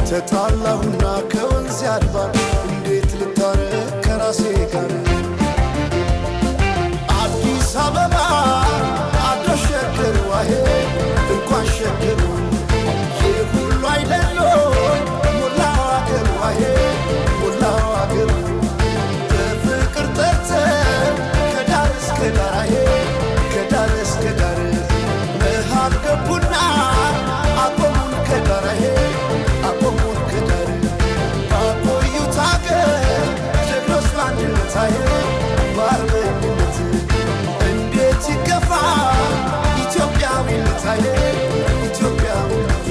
ተጣላሁና ከወንዝ አድባር እንዴት ልታረቅ ከራሴ ጋር አዲስ አበባ አድረሽ ሸገር ዋሄ እንኳን ሸገር ይህ ሁሉ አይደሎ ሞላው አገር ዋሄ ሞላው አገር በፍቅር ጠርተን ከዳር እስከ ዳር አሄ ከዳር እስከ ዳር መሃል ገቡና አቆሙን ከዳር አሄ አቆሙን ከዳር ባቆዩት አገር ጀግኖች በአንድነት አሄ በአርበኝነት እንዴት ይገፋ ኢትዮጵያዊነት አሄ ኢትዮጵያዊነት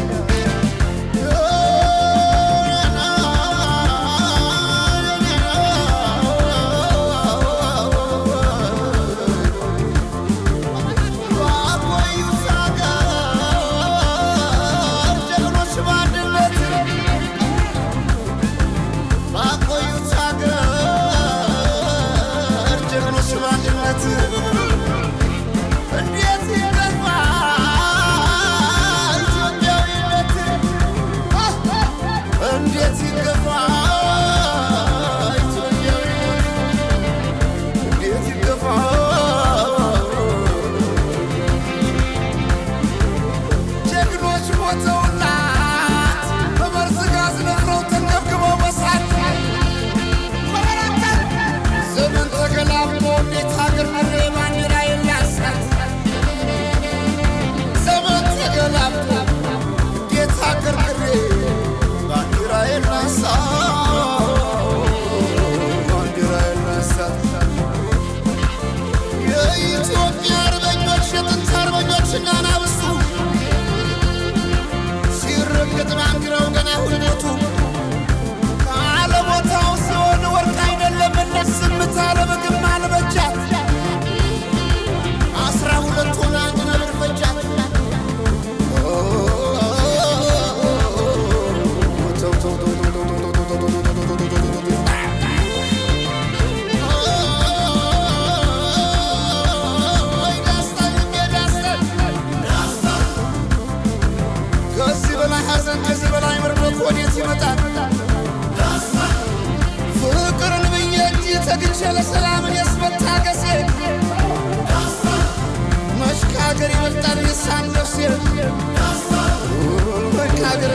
ለሰላም ያስመታገሴ መሽካገር ይበልጣል የሳንደርሴ መሽካገር